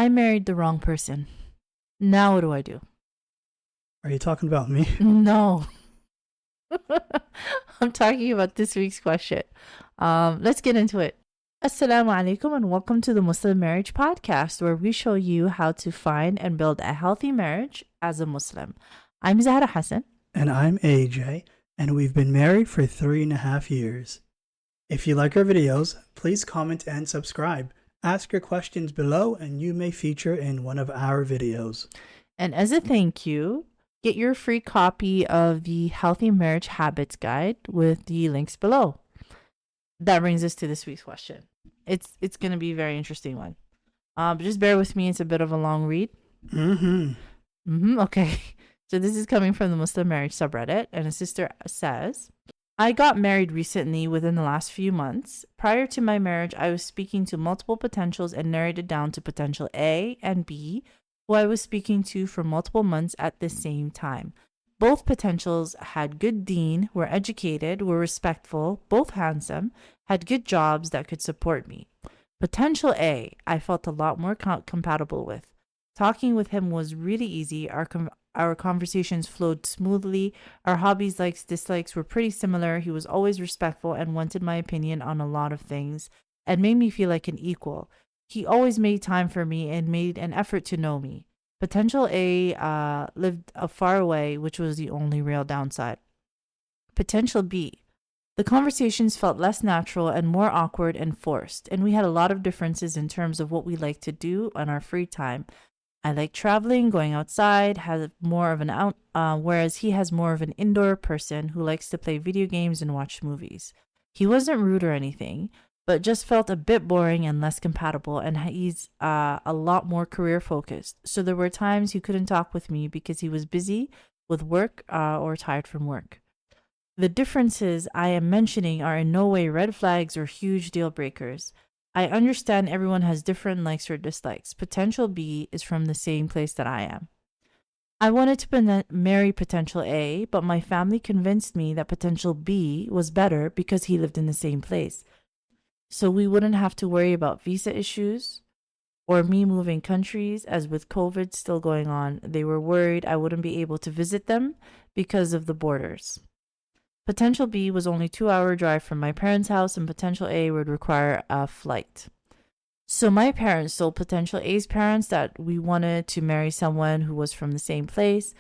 I married the wrong person. Now what do I do? Are you talking about me? No. I'm talking about this week's question. Let's get into it. Assalamu alaikum and welcome to the Muslim Marriage Podcast, where we show you how to find and build a healthy marriage as a Muslim. I'm Zahra Hassan. And I'm AJ, and we've been married for 3.5 years. If you like our videos, please comment and subscribe. Ask your questions below and you may feature in one of our videos. And as a thank you, get your free copy of the Healthy Marriage Habits Guide with the links below. That brings us to this week's question. It's going to be a very interesting one. But just bear with me. It's a bit of a long read. Okay. So this is coming from the Muslim Marriage subreddit. And a sister says, I got married recently within the last few months. Prior to my marriage, I was speaking to multiple potentials and narrowed it down to potential A and B, who I was speaking to for multiple months at the same time. Both potentials had good deen, were educated, were respectful, both handsome, had good jobs that could support me. Potential A, I felt a lot more compatible with. Talking with him was really easy. Our conversations flowed smoothly. Our hobbies, likes, dislikes were pretty similar. He was always respectful and wanted my opinion on a lot of things and made me feel like an equal. He always made time for me and made an effort to know me. Potential A lived far away, which was the only real downside. Potential B. The conversations felt less natural and more awkward and forced, and we had a lot of differences in terms of what we like to do on our free time. I like traveling, going outside, has more of an whereas he has more of an indoor person who likes to play video games and watch movies. He wasn't rude or anything, but just felt a bit boring and less compatible, and he's a lot more career focused. So there were times he couldn't talk with me because he was busy with work or tired from work. The differences I am mentioning are in no way red flags or huge deal breakers. I understand everyone has different likes or dislikes. Potential B is from the same place that I am. I wanted to marry potential A, but my family convinced me that potential B was better because he lived in the same place. So we wouldn't have to worry about visa issues or me moving countries, as with COVID still going on, they were worried I wouldn't be able to visit them because of the borders. Potential B was only a 2-hour drive from my parents' house, and potential A would require a flight. So my parents told potential A's parents that we wanted to marry someone who was from the same place.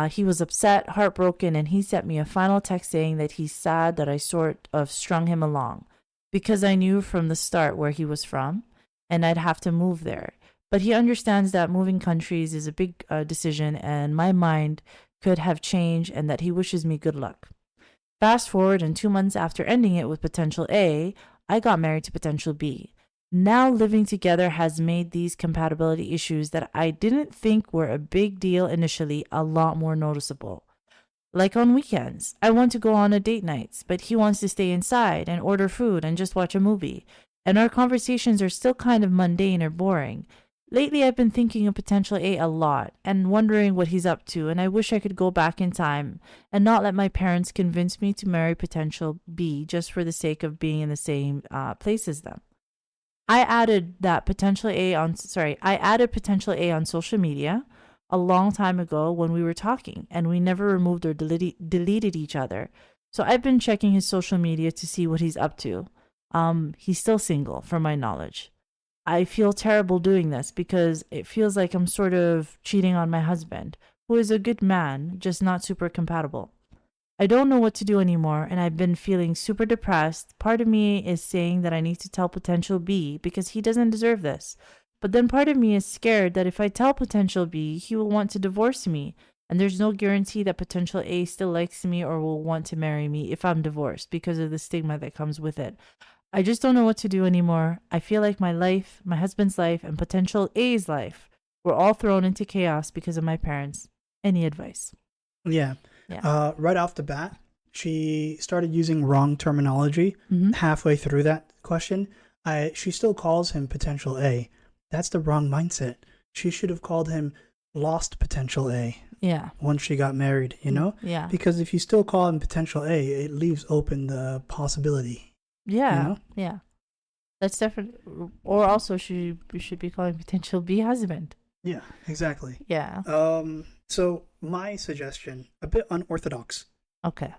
He was upset, heartbroken, and he sent me a final text saying that he's sad that I sort of strung him along because I knew from the start where he was from and I'd have to move there. But he understands that moving countries is a big decision and my mind could have changed, and that he wishes me good luck. Fast forward, and 2 months after ending it with potential A, I got married to potential B. Now living together has made these compatibility issues that I didn't think were a big deal initially a lot more noticeable. Like on weekends, I want to go on a date nights, but he wants to stay inside and order food and just watch a movie. And our conversations are still kind of mundane or boring. Lately, I've been thinking of potential A a lot and wondering what he's up to, and I wish I could go back in time and not let my parents convince me to marry potential B just for the sake of being in the same place as them. I added potential A on social media a long time ago when we were talking, and we never removed or deleted each other. So I've been checking his social media to see what he's up to. He's still single, from my knowledge. I feel terrible doing this because it feels like I'm sort of cheating on my husband, who is a good man, just not super compatible. I don't know what to do anymore, and I've been feeling super depressed. Part of me is saying that I need to tell potential B because he doesn't deserve this. But then part of me is scared that if I tell potential B, he will want to divorce me, and there's no guarantee that potential A still likes me or will want to marry me if I'm divorced because of the stigma that comes with it. I just don't know what to do anymore. I feel like my life, my husband's life, and potential A's life were all thrown into chaos because of my parents. Any advice? Yeah. Right off the bat, she started using wrong terminology halfway through that question. She still calls him potential A. That's the wrong mindset. She should have called him lost potential A. Yeah. Once she got married, you know? Yeah. Because if you still call him potential A, it leaves open the possibility. Yeah. You know? Yeah. That's definitely, or also you should be calling potential B husband. Yeah, exactly. Yeah. So my suggestion, a bit unorthodox. Okay.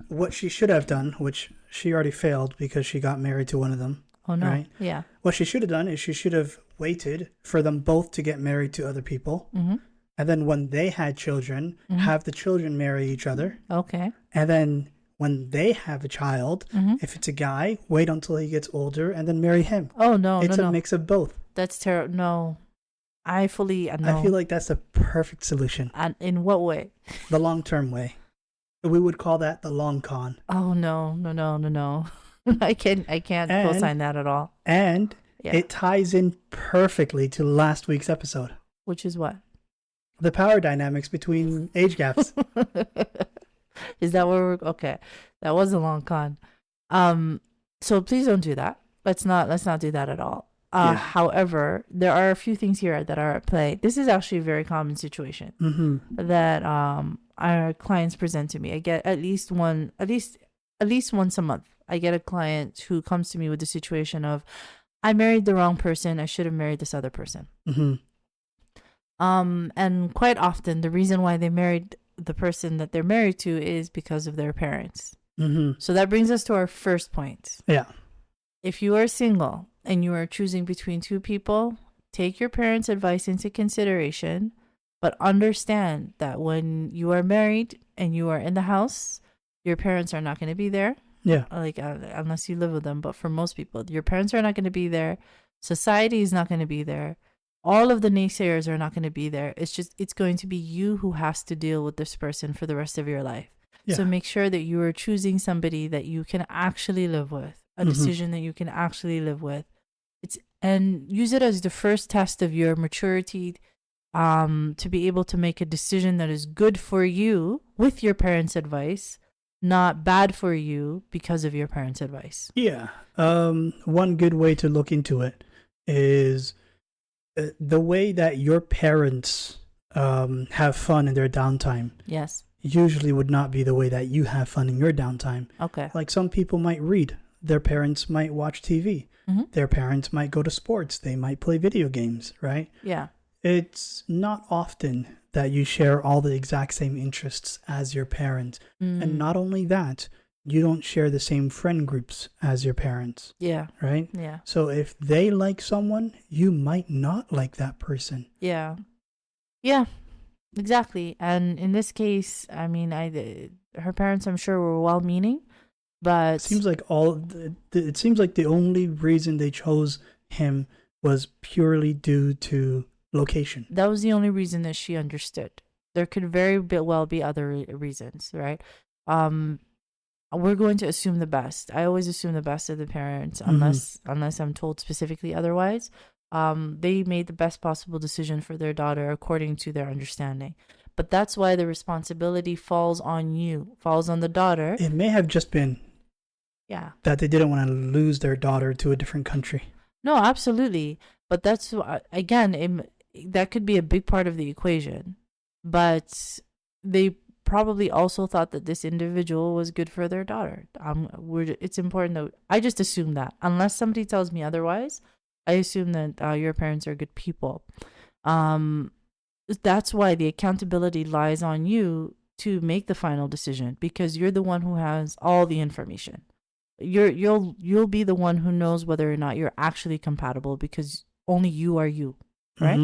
What she should have done, which she already failed because she got married to one of them. Oh no. Right? Yeah. What she should have done is she should have waited for them both to get married to other people. Mm-hmm. And then when they had children, have the children marry each other. Okay. And then when they have a child, if it's a guy, wait until he gets older and then marry him. Oh no, It's no. a mix of both. That's terrible. No. I fully no. I feel like that's the perfect solution. And in what way? The long-term way. We would call that the long con. Oh no. I can't co-sign that at all. And it ties in perfectly to last week's episode. Which is what? The power dynamics between age gaps. Is that what we're okay? That was a long con. So please don't do that. Let's not do that at all. However, there are a few things here that are at play. This is actually a very common situation that our clients present to me. I get at least once a month. I get a client who comes to me with the situation of, I married the wrong person. I should have married this other person. And quite often the reason why they married the person that they're married to is because of their parents. So that brings us to our first point. Yeah. If you are single and you are choosing between two people, take your parents' advice into consideration, but understand that when you are married and you are in the house, your parents are not going to be there. Yeah. Like, unless you live with them. But for most people, your parents are not going to be there. Society is not going to be there. All of the naysayers are not going to be there. It's going to be you who has to deal with this person for the rest of your life. Yeah. So make sure that you are choosing somebody that you can actually live with, a decision that you can actually live with. And use it as the first test of your maturity, to be able to make a decision that is good for you with your parents' advice, not bad for you because of your parents' advice. Yeah. One good way to look into it is the way that your parents have fun in their downtime. Yes. Usually would not be the way that you have fun in your downtime. Okay. Like some people might read. Their parents might watch TV. Their parents might go to sports. They might play video games, right? Yeah. It's not often that you share all the exact same interests as your parents. And not only that, you don't share the same friend groups as your parents. Yeah. Right? Yeah. So if they like someone, you might not like that person. Yeah. Yeah. Exactly. And in this case, I mean, her parents, I'm sure, were well-meaning, but it seems like the only reason they chose him was purely due to location. That was the only reason that she understood. There could very well be other reasons, right? We're going to assume the best. I always assume the best of the parents, unless I'm told specifically otherwise. They made the best possible decision for their daughter according to their understanding. But that's why the responsibility falls on you, falls on the daughter. It may have just been that they didn't want to lose their daughter to a different country. No, absolutely. But that's, again, that could be a big part of the equation. But they probably also thought that this individual was good for their daughter. It's important that I just assume that. Unless somebody tells me otherwise, I assume that your parents are good people. That's why the accountability lies on you to make the final decision, because you're the one who has all the information. You'll be the one who knows whether or not you're actually compatible, because only you are you, right?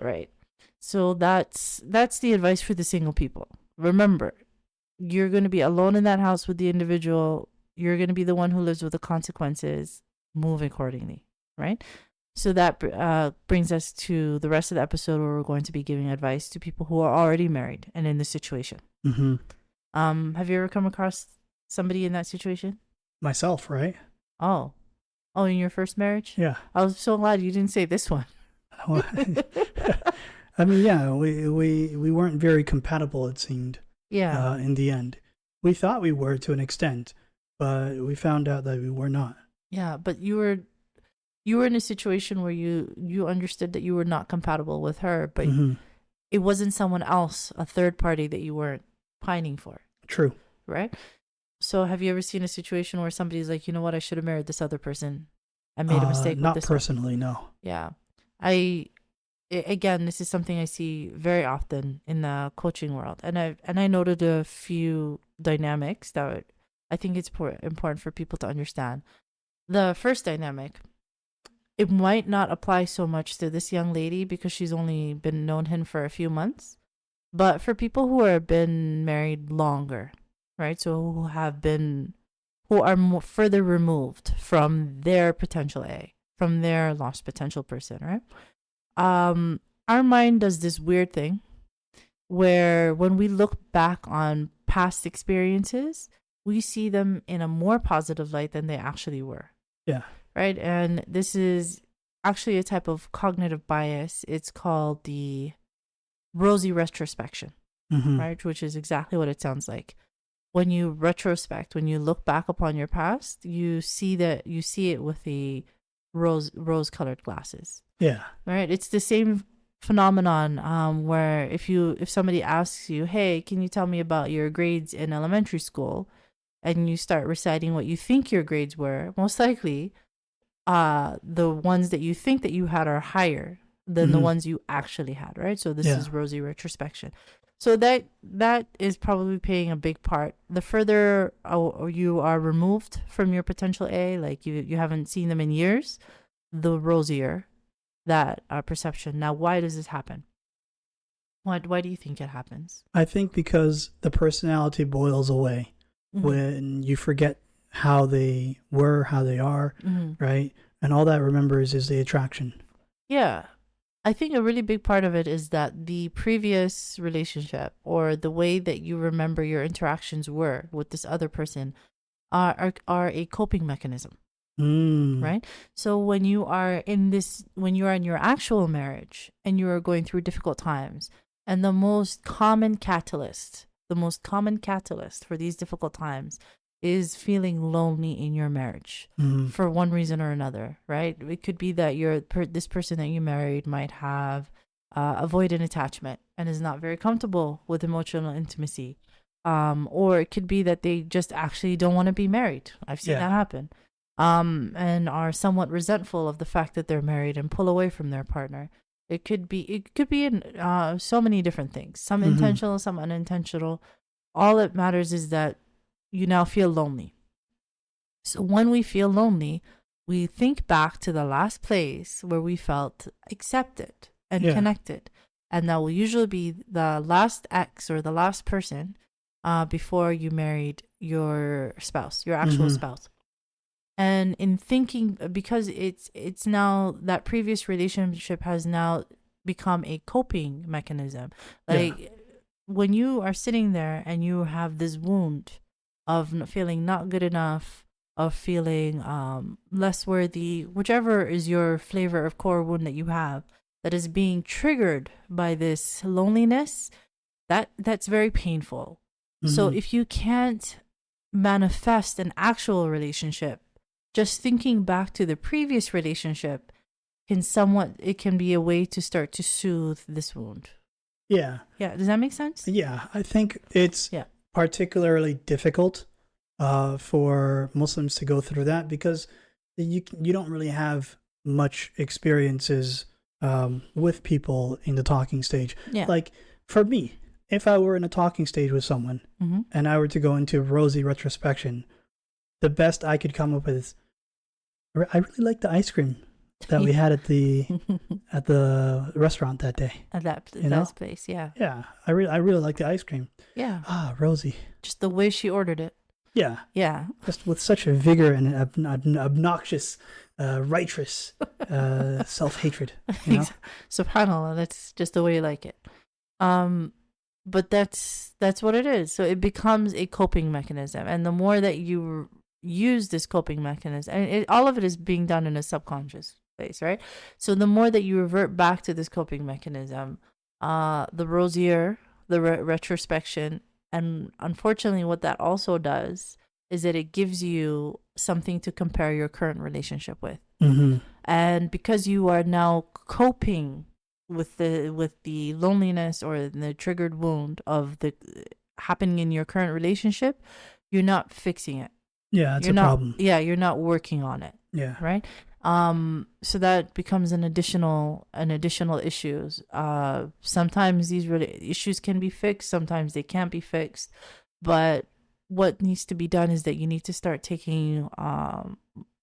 Right. So that's the advice for the single people. Remember, you're going to be alone in that house with the individual. You're going to be the one who lives with the consequences. Move accordingly, right? So that brings us to the rest of the episode, where we're going to be giving advice to people who are already married and in this situation. Have you ever come across somebody in that situation? Myself, right? Oh, in your first marriage? Yeah. I was so glad you didn't say this one. I mean, yeah, we weren't very compatible, it seemed. Yeah. In the end, we thought we were to an extent, but we found out that we were not. Yeah, but you were in a situation where you understood that you were not compatible with her, but it wasn't someone else, a third party, that you weren't pining for. True. Right? So have you ever seen a situation where somebody's like, you know what, I should have married this other person. I made a mistake with Not this personally, no. one. Yeah. Again, this is something I see very often in the coaching world. And I noted a few dynamics that I think it's important for people to understand. The first dynamic, it might not apply so much to this young lady because she's only been known him for a few months. But for people who have been married longer, right? So who are more further removed from their potential A, from their lost potential person, right? Our mind does this weird thing where when we look back on past experiences, we see them in a more positive light than they actually were. Yeah. Right? And this is actually a type of cognitive bias. It's called the rosy retrospection, right? Which is exactly what it sounds like. When you retrospect, when you look back upon your past, you see it with the rose-colored glasses. Yeah. Right? It's the same phenomenon where if somebody asks you, hey, can you tell me about your grades in elementary school? And you start reciting what you think your grades were, most likely the ones that you think that you had are higher than the ones you actually had, right? So this is rosy retrospection. So that is probably playing a big part. The further you are removed from your potential A, like you haven't seen them in years, the rosier that perception. Now, why does this happen? Why do you think it happens? I think because the personality boils away when you forget how they were, how they are, right? And all that remembers is the attraction. Yeah. I think a really big part of it is that the previous relationship or the way that you remember your interactions were with this other person are a coping mechanism. Right? So when you are in your actual marriage and you are going through difficult times, and the most common catalyst for these difficult times is feeling lonely in your marriage for one reason or another, right? It could be that this person that you married might have avoidant attachment and is not very comfortable with emotional intimacy. Or it could be that they just actually don't want to be married. I've seen that happen. And are somewhat resentful of the fact that they're married and pull away from their partner. It could be in so many different things, some intentional, some unintentional. All that matters is that you now feel lonely. So when we feel lonely, we think back to the last place where we felt accepted and connected. And that will usually be the last ex or the last person before you married your spouse, your actual spouse. And in thinking, because it's now that previous relationship has now become a coping mechanism. Like when you are sitting there and you have this wound of feeling not good enough, of feeling less worthy, whichever is your flavor of core wound that you have, that is being triggered by this loneliness, that's very painful. So if you can't manifest an actual relationship, just thinking back to the previous relationship can be a way to start to soothe this wound. Yeah. Yeah. Does that make sense? Yeah. I think it's particularly difficult for Muslims to go through that because you don't really have much experiences with people in the talking stage. Yeah. Like for me, if I were in a talking stage with someone and I were to go into rosy retrospection, the best I could come up with is, I really like the ice cream that we had at the restaurant that day. At that place, yeah. Yeah, I really like the ice cream. Yeah. Ah, Rosie. Just the way she ordered it. Yeah. Yeah. Just with such a vigor and an obnoxious, righteous self-hatred. You know? SubhanAllah, that's just the way you like it. But that's what it is. So it becomes a coping mechanism, and the more that you use this coping mechanism, and all of it is being done in a subconscious place, right? So the more that you revert back to this coping mechanism, the rosier, the retrospection, and unfortunately what that also does is that it gives you something to compare your current relationship with. And because you are now coping with the loneliness or the triggered wound of the happening in your current relationship, you're not fixing it. Yeah, that's a problem. Yeah, you're not working on it. Yeah. Right. So that becomes an additional issues. Sometimes these issues can be fixed. Sometimes they can't be fixed. But what needs to be done is that you need to start taking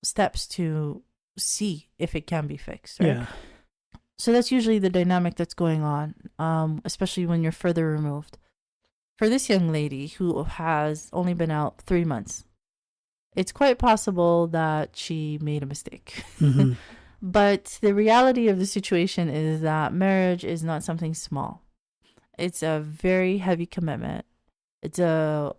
steps to see if it can be fixed. Right? Yeah. So that's usually the dynamic that's going on, especially when you're further removed. For this young lady who has only been out 3 months, it's quite possible that she made a mistake. Mm-hmm. But the reality of the situation is that marriage is not something small. It's a very heavy commitment. It's a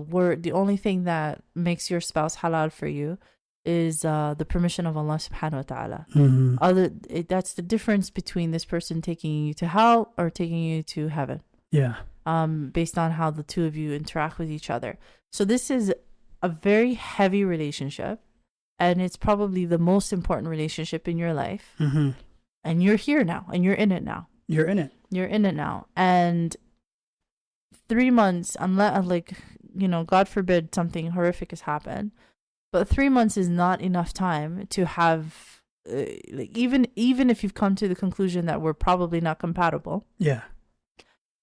word. The only thing that makes your spouse halal for you is the permission of Allah subhanahu wa ta'ala. Mm-hmm. That's the difference between this person taking you to hell or taking you to heaven. Yeah. Based on how the two of you interact with each other. So this is a very heavy relationship, and it's probably the most important relationship in your life. Mm-hmm. And you're here now, and you're in it now. You're in it now. And 3 months, unless, God forbid something horrific has happened, but 3 months is not enough time to have, even if you've come to the conclusion that we're probably not compatible. Yeah.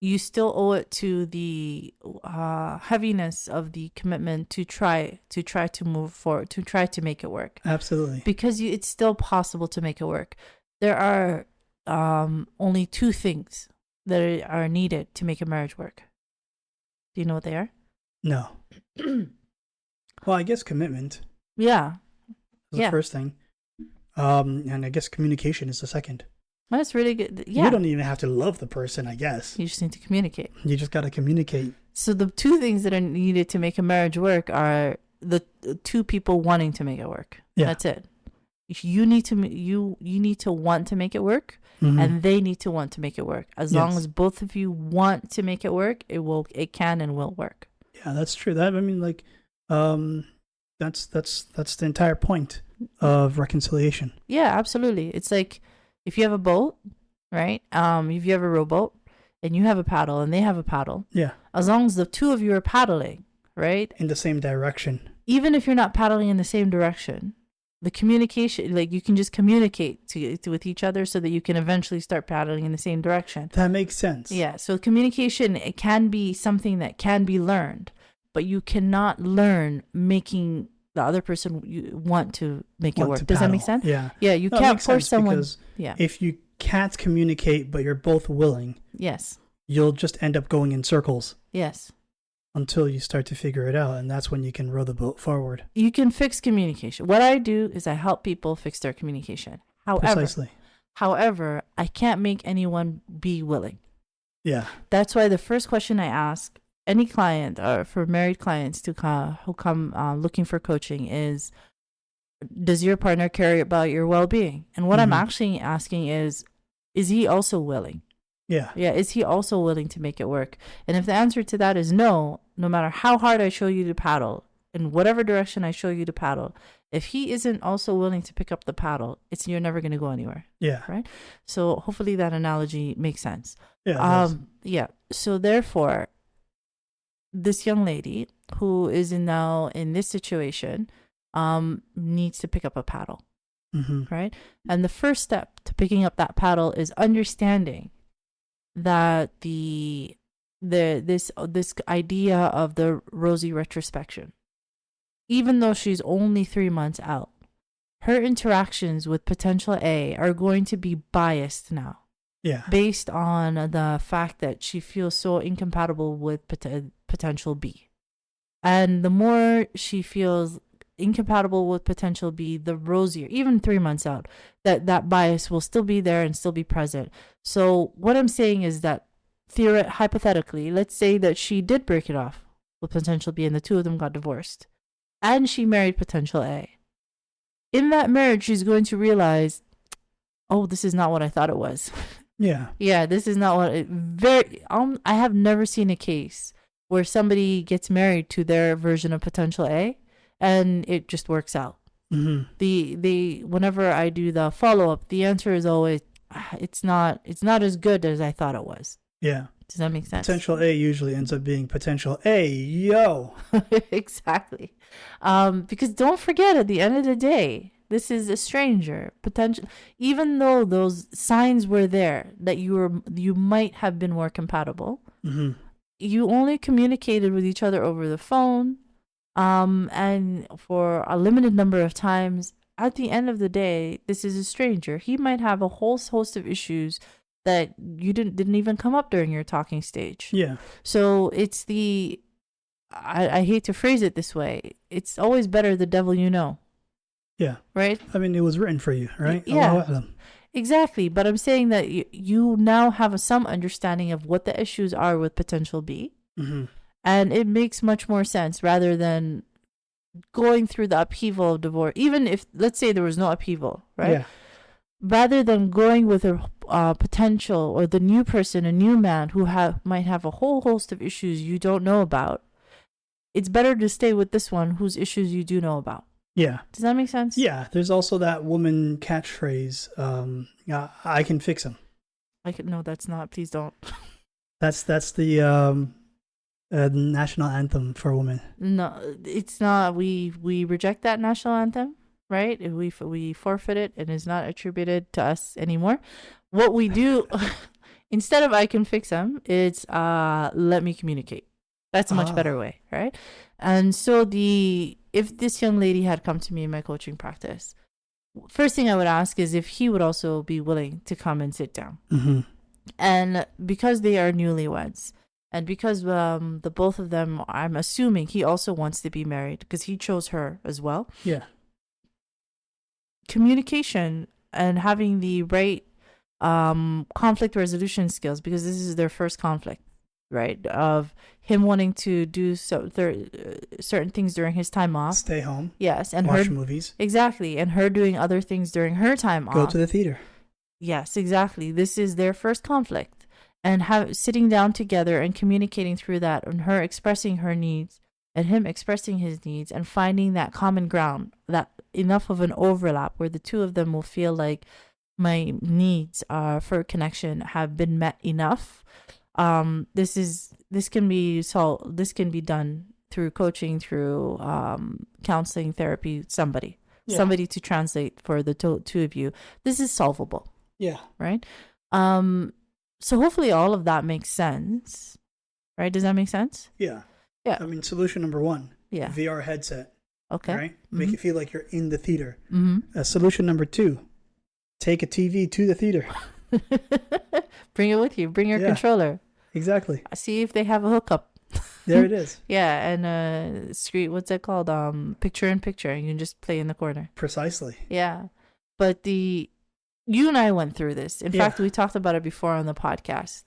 You still owe it to the heaviness of the commitment to try to move forward, to try to make it work. Absolutely. Because it's still possible to make it work. There are only 2 things that are needed to make a marriage work. Do you know what they are? No. Well, I guess commitment. Yeah. Is the first thing. And I guess communication is the second. That's really good. Yeah. You don't even have to love the person, I guess. You just need to communicate. You just got to communicate. So the 2 things that are needed to make a marriage work are the 2 people wanting to make it work. Yeah. That's it. You need to want to make it work, mm-hmm. and they need to want to make it work. As long as both of you want to make it work, it can and will work. Yeah, that's true. That's the entire point of reconciliation. Yeah, absolutely. It's like if you have a boat, right? If you have a rowboat and you have a paddle and they have a paddle. Yeah. As long as the 2 of you are paddling, right? In the same direction. Even if you're not paddling in the same direction, the communication, you can just communicate with each other so that you can eventually start paddling in the same direction. That makes sense. Yeah. So communication, it can be something that can be learned, but you cannot learn making the other person want to make it work. Does that make sense? Yeah. Yeah. You can't force someone. Yeah. If you can't communicate, but you're both willing. Yes. You'll just end up going in circles. Yes. Until you start to figure it out, and that's when you can row the boat forward. You can fix communication. What I do is I help people fix their communication. However, I can't make anyone be willing. Yeah. That's why the first question I ask any client, or for married clients who come looking for coaching, is, does your partner care about your well-being? And what I'm actually asking is he also willing? Yeah. Yeah. Is he also willing to make it work? And if the answer to that is no matter how hard I show you to paddle, in whatever direction I show you to paddle, if he isn't also willing to pick up the paddle, you're never going to go anywhere. Yeah. Right. So hopefully that analogy makes sense. Yeah. Yeah. So therefore, this young lady who is now in this situation needs to pick up a paddle. Mm-hmm. Right. And the first step to picking up that paddle is understanding that this idea of the rosy retrospection, even though she's only 3 months out, her interactions with potential A are going to be biased now. Yeah. Based on the fact that she feels so incompatible with potential B. And the more she feels incompatible with potential B, the rosier, even 3 months out, that bias will still be there and still be present. So what I'm saying is that hypothetically, let's say that she did break it off with potential B and the 2 of them got divorced and she married potential A. In that marriage, she's going to realize, oh, this is not what I thought it was. Yeah. Yeah, this is not what I have never seen a case where somebody gets married to their version of potential A and it just works out. Mm-hmm. Whenever I do the follow-up, the answer is always, it's not as good as I thought it was. Yeah. Does that make sense? Potential A usually ends up being potential A, yo. Exactly. Because don't forget, at the end of the day, this is a stranger. Potential, even though those signs were there that you might have been more compatible, you only communicated with each other over the phone, and for a limited number of times. At the end of the day, this is a stranger. He might have a whole host of issues that you didn't even come up during your talking stage. Yeah. So it's I hate to phrase it this way. It's always better the devil you know. Yeah. Right? I mean, it was written for you, right? Yeah. Exactly. But I'm saying that you now have some understanding of what the issues are with potential B. And it makes much more sense rather than going through the upheaval of divorce. Even if, let's say there was no upheaval, right? Yeah. Rather than going with a potential or the new person, a new man who might have a whole host of issues you don't know about, it's better to stay with this one whose issues you do know about. Yeah. Does that make sense? Yeah. There's also that woman catchphrase, I can fix him. No, that's not. Please don't. That's the national anthem for women. No, it's not. We reject that national anthem, right? We forfeit it and it's not attributed to us anymore. What we do instead of I can fix him, it's let me communicate. That's a much better way, right? And so if this young lady had come to me in my coaching practice, first thing I would ask is if he would also be willing to come and sit down. And because they are newlyweds, and because the both of them, I'm assuming he also wants to be married because he chose her as well. Yeah. Communication and having the right conflict resolution skills, because this is their first conflict, right? Of him wanting to do certain things during his time off. Stay home. Yes. And watch movies. Exactly. And her doing other things during her time off. Go to the theater. Yes, exactly. This is their first conflict. And sitting down together and communicating through that, and her expressing her needs and him expressing his needs, and finding that common ground, that enough of an overlap where the two of them will feel like my needs for connection have been met enough. This can be This can be done through coaching, through counseling, therapy, somebody to translate for the two of you. This is solvable. Yeah. Right. So hopefully all of that makes sense, right? Does that make sense? Yeah. Yeah. I mean, solution number 1, yeah, VR headset. Okay. Right? Make it feel like you're in the theater. Mm-hmm. Solution number 2, take a TV to the theater. Bring it with you. Bring your controller. Exactly. See if they have a hookup. There it is. Yeah, and screen. What's that called? Picture in picture. You can just play in the corner. Precisely. Yeah, but you and I went through this. In fact, we talked about it before on the podcast,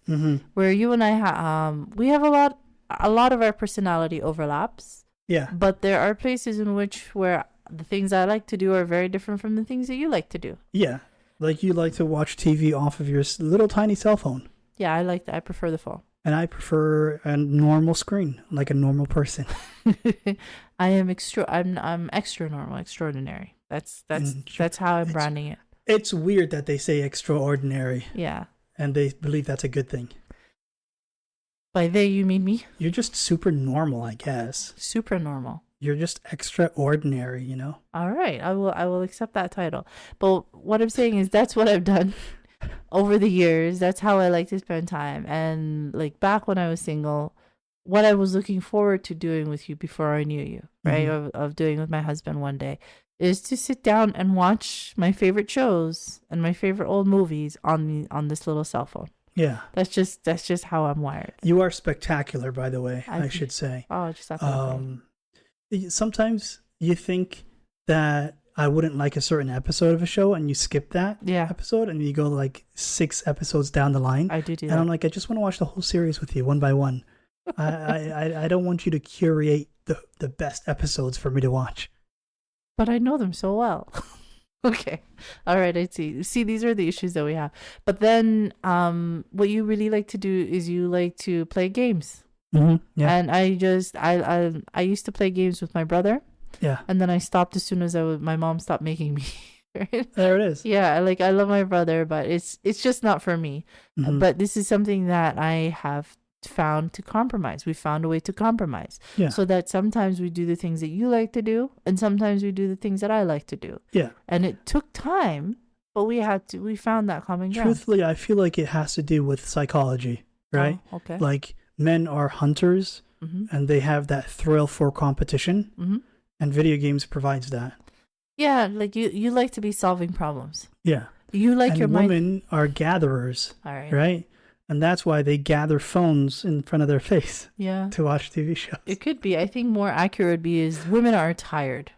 where you and I we have a lot of our personality overlaps. Yeah. But there are places in where the things I like to do are very different from the things that you like to do. Yeah. Like you like to watch TV off of your little tiny cell phone. Yeah, I prefer the phone. And I prefer a normal screen, like a normal person. I'm extra normal, extraordinary. That's how I'm branding it. It's weird that they say extraordinary. Yeah. And they believe that's a good thing. By they, you mean me? You're just super normal, I guess. Super normal. You're just extraordinary, you know? All right. I will accept that title. But what I'm saying is that's what I've done over the years. That's how I like to spend time. And like back when I was single, what I was looking forward to doing with you before I knew you, right? Of doing with my husband one day, is to sit down and watch my favorite shows and my favorite old movies on this little cell phone. Yeah. That's just how I'm wired. You are spectacular, by the way, I should say. Oh, just that. Sometimes you think that I wouldn't like a certain episode of a show and you skip that episode and you go like 6 episodes down the line. I do that. And I'm like, I just want to watch the whole series with you one by one. I don't want you to curate the best episodes for me to watch. But I know them so well. Okay. All right. I see. See, these are the issues that we have. But then what you really like to do is you like to play games. Mm-hmm. Yeah. And I used to play games with my brother. Yeah. And then I stopped as soon as my mom stopped making me. Right? There it is. Yeah, like I love my brother, but it's just not for me. Mm-hmm. But this is something that I have found to compromise. We found a way to compromise. Yeah. So that sometimes we do the things that you like to do, and sometimes we do the things that I like to do. Yeah. And it took time, but we found that common ground. Truthfully, I feel like it has to do with psychology, right? Oh, okay. Like men are hunters and they have that thrill for competition, and video games provides that. Yeah, like you like to be solving problems. Yeah. You like and your mind. women are gatherers, All right. right? And that's why they gather phones in front of their face to watch TV shows. It could be. I think more accurate would be is women are tired.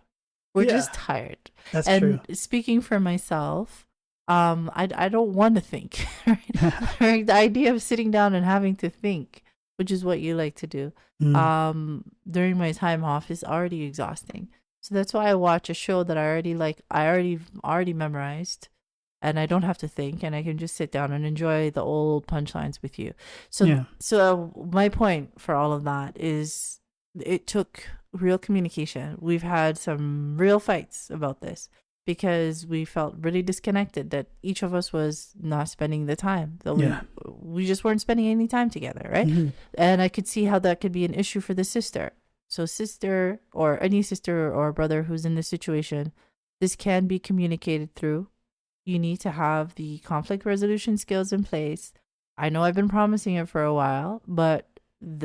We're just tired. That's true. And speaking for myself, I don't want to think. Right? Right? The idea of sitting down and having to think, which is what you like to do, during my time off is already exhausting. So that's why I watch a show that I already memorized, and I don't have to think, and I can just sit down and enjoy the old punchlines with you. So my point for all of that is it took real communication. We've had some real fights about this because we felt really disconnected, that each of us was not spending the time. We just weren't spending any time together, right? And I could see how that could be an issue for the sister. So sister or any sister or brother who's in this situation, this can be communicated through. You need to have the conflict resolution skills in place. I know I've been promising it for a while, but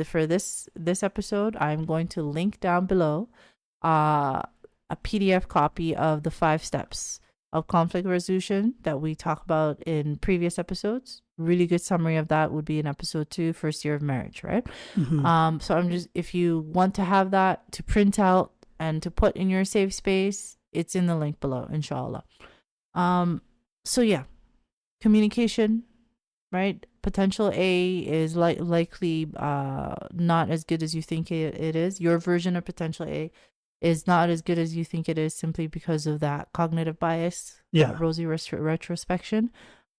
for this episode, I'm going to link down below a PDF copy of the 5 steps of conflict resolution that we talk about in previous episodes. Really good summary of that would be in episode 2, first year of marriage, right? So I'm just, if you want to have that to print out and to put in your safe space, it's in the link below, In Shaa Allah. So yeah, communication, right? Potential A is likely not as good as you think it is. Your version of potential A is not as good as you think it is, simply because of that cognitive bias, that rosy retrospection.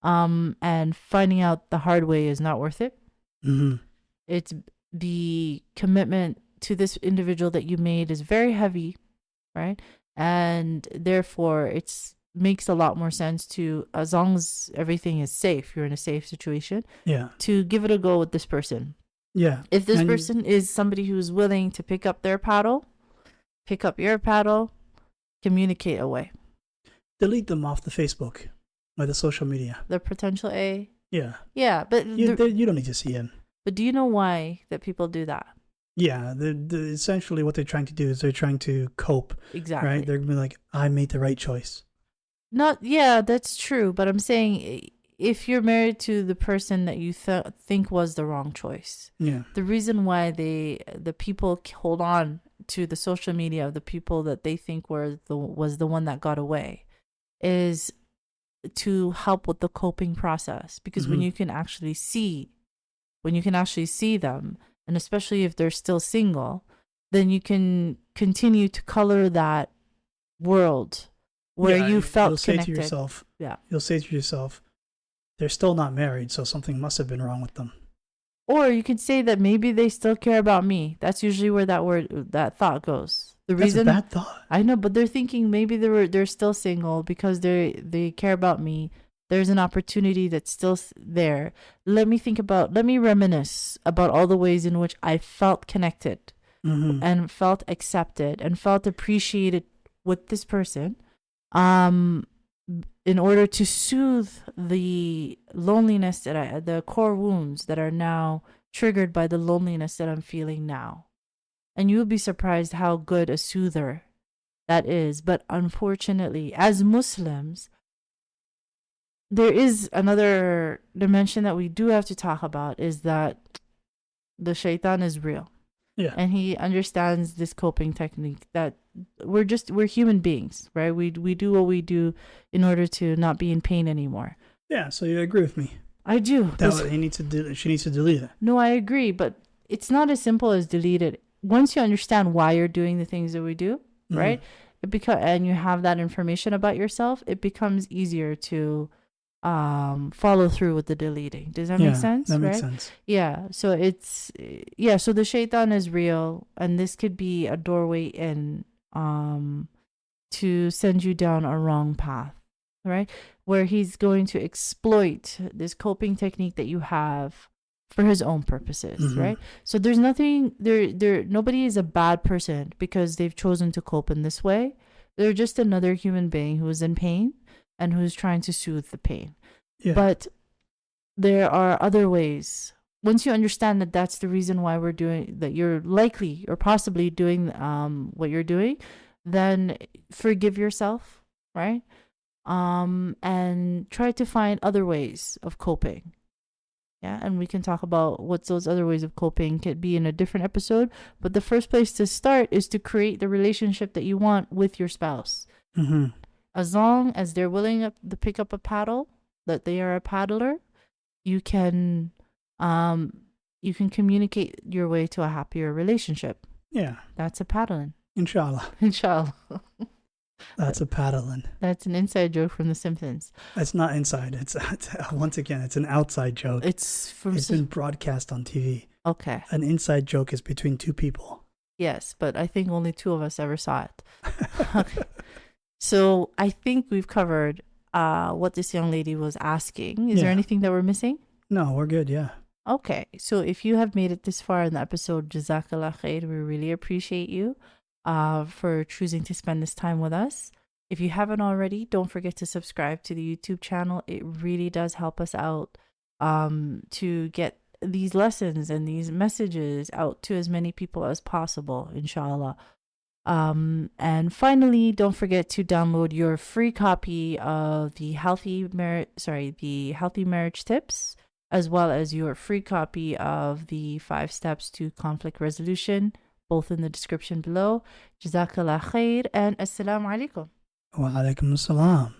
And finding out the hard way is not worth it. It's the commitment to this individual that you made is very heavy, right? And therefore it's makes a lot more sense to, as long as everything is safe, you're in a safe situation, to give it a go with this person. If this person is somebody who's willing to pick up their paddle, pick up your paddle, communicate away. Delete them off the Facebook or the social media. The potential A. Yeah, but you don't need to see him. But do you know why that people do that? Yeah, essentially what they're trying to do is they're trying to cope. Exactly. Right? They're going to be like, I made the right choice. That's true. But I'm saying, if you're married to the person that you think was the wrong choice, the reason why the people hold on to the social media of the people that they think was the one that got away is to help with the coping process. Because when you can actually see them, and especially if they're still single, then you can continue to color that world where you felt connected. You'll say to yourself, they're still not married, so something must have been wrong with them. Or you could say that maybe they still care about me. That's usually where that thought goes. That's a bad thought. I know, but they're thinking maybe they're still single because they care about me. There's an opportunity that's still there. Let me reminisce about all the ways in which I felt connected and felt accepted and felt appreciated with this person, in order to soothe the loneliness the core wounds that are now triggered by the loneliness that I'm feeling now. And you'll be surprised how good a soother that is. But unfortunately, as Muslims, there is another dimension that we do have to talk about, is that the shaitan is real. And he understands this coping technique, that we're human beings, right? We do what we do in order to not be in pain anymore. Yeah, so you agree with me? I do. She needs to delete it. No, I agree, but it's not as simple as delete it. Once you understand why you're doing the things that we do, right? And you have that information about yourself, it becomes easier to follow through with the deleting. Does that make sense? That makes sense. Yeah. So so the shaitan is real, and this could be a doorway in to send you down a wrong path. right? Where he's going to exploit this coping technique that you have for his own purposes, right? So there's nothing nobody is a bad person because they've chosen to cope in this way. They're just another human being who is in pain and who's trying to soothe the pain. Yeah. But there are other ways. Once you understand that that's the reason why we're doing that, you're likely or possibly doing what you're doing, then forgive yourself, right? And try to find other ways of coping. Yeah, and we can talk about what those other ways of coping could be in a different episode. But the first place to start is to create the relationship that you want with your spouse. As long as they're willing to pick up a paddle, that they are a paddler, you can communicate your way to a happier relationship. Yeah, that's a paddling. In Shaa Allah. In Shaa Allah. That's a paddling. That's an inside joke from The Simpsons. It's not inside. It's once again, it's an outside joke. It's been broadcast on TV. Okay. An inside joke is between two people. Yes, but I think only two of us ever saw it. Okay. So I think we've covered what this young lady was asking. Is there anything that we're missing? No, we're good. Yeah. Okay. So if you have made it this far in the episode, Jazaa K'Allah Khayr, we really appreciate you for choosing to spend this time with us. If you haven't already, don't forget to subscribe to the YouTube channel. It really does help us out to get these lessons and these messages out to as many people as possible, inshallah. And finally, don't forget to download your free copy of the Healthy Marriage Tips, as well as your free copy of the 5 Steps to Conflict Resolution, both in the description below. Jazaa K'Allah Khayr and Assalamu alaikum. Wa alaikum assalam.